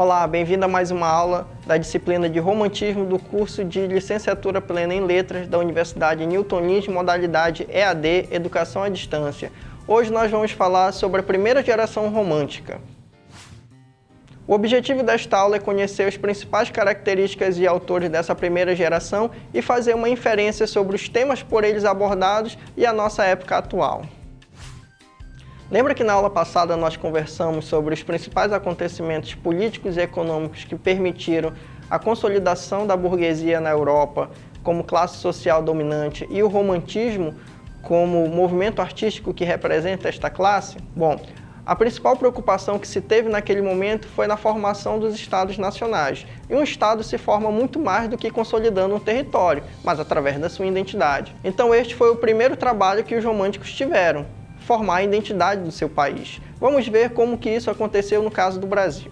Olá, bem-vindo a mais uma aula da disciplina de Romantismo do curso de Licenciatura Plena em Letras da Universidade Newton Lins, modalidade EAD, Educação à Distância. Hoje nós vamos falar sobre a primeira geração romântica. O objetivo desta aula é conhecer as principais características e autores dessa primeira geração e fazer uma inferência sobre os temas por eles abordados e a nossa época atual. Lembra que na aula passada nós conversamos sobre os principais acontecimentos políticos e econômicos que permitiram a consolidação da burguesia na Europa como classe social dominante e o romantismo como movimento artístico que representa esta classe? Bom, a principal preocupação que se teve naquele momento foi na formação dos estados nacionais. E um estado se forma muito mais do que consolidando um território, mas através da sua identidade. Então este foi o primeiro trabalho que os românticos tiveram: formar a identidade do seu país. Vamos ver como que isso aconteceu no caso do Brasil.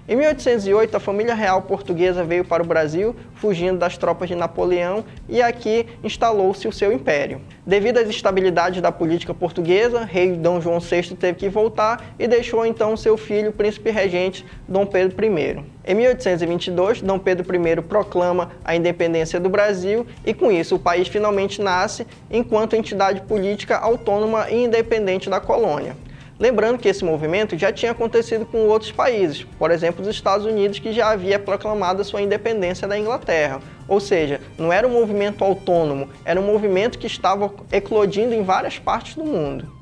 Em 1808, a família real portuguesa veio para o Brasil, fugindo das tropas de Napoleão, e aqui instalou-se o seu império. Devido às instabilidades da política portuguesa, rei Dom João VI teve que voltar e deixou então seu filho, príncipe regente, Dom Pedro I. Em 1822, Dom Pedro I proclama a independência do Brasil e, com isso, o país finalmente nasce enquanto entidade política autônoma e independente da colônia. Lembrando que esse movimento já tinha acontecido com outros países, por exemplo, os Estados Unidos, que já havia proclamado a sua independência da Inglaterra. Ou seja, não era um movimento autônomo, era um movimento que estava eclodindo em várias partes do mundo.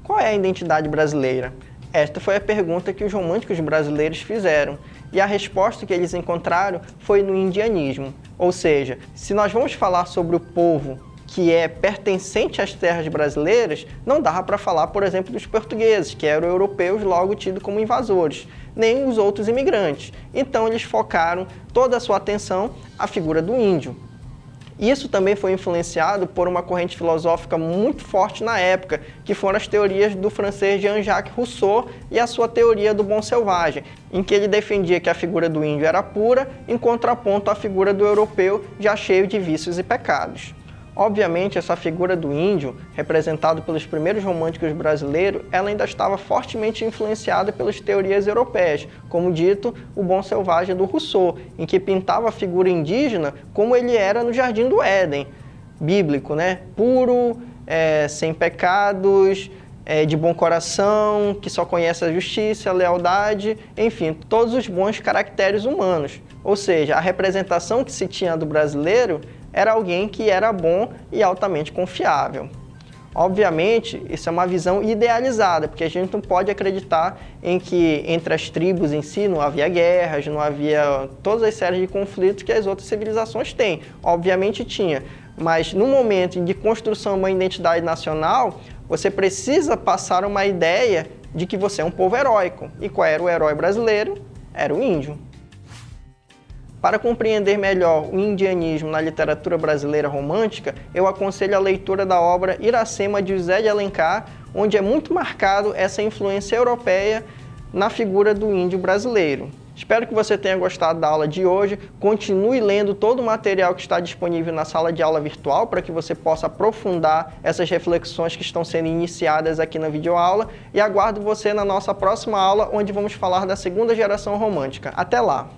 Qual é a identidade brasileira? Esta foi a pergunta que os românticos brasileiros fizeram, e a resposta que eles encontraram foi no indianismo. Ou seja, se nós vamos falar sobre o povo que é pertencente às terras brasileiras, não dava para falar, por exemplo, dos portugueses, que eram europeus logo tidos como invasores, nem os outros imigrantes. Então eles focaram toda a sua atenção à figura do índio. Isso também foi influenciado por uma corrente filosófica muito forte na época, que foram as teorias do francês Jean-Jacques Rousseau e a sua teoria do bom selvagem, em que ele defendia que a figura do índio era pura, em contraponto à figura do europeu, já cheio de vícios e pecados. Obviamente, essa figura do índio, representado pelos primeiros românticos brasileiros, ela ainda estava fortemente influenciada pelas teorias europeias, como dito, o Bom Selvagem do Rousseau, em que pintava a figura indígena como ele era no Jardim do Éden, bíblico, né? Puro, sem pecados, de bom coração, que só conhece a justiça, a lealdade, enfim, todos os bons caracteres humanos. Ou seja, a representação que se tinha do brasileiro era alguém que era bom e altamente confiável. Obviamente, isso é uma visão idealizada, porque a gente não pode acreditar em que entre as tribos em si não havia guerras, não havia todas as séries de conflitos que as outras civilizações têm. Obviamente tinha, mas no momento de construção de uma identidade nacional, você precisa passar uma ideia de que você é um povo heróico. E qual era o herói brasileiro? Era o índio. Para compreender melhor o indianismo na literatura brasileira romântica, eu aconselho a leitura da obra Iracema de José de Alencar, onde é muito marcado essa influência europeia na figura do índio brasileiro. Espero que você tenha gostado da aula de hoje. Continue lendo todo o material que está disponível na sala de aula virtual para que você possa aprofundar essas reflexões que estão sendo iniciadas aqui na videoaula. E aguardo você na nossa próxima aula, onde vamos falar da segunda geração romântica. Até lá!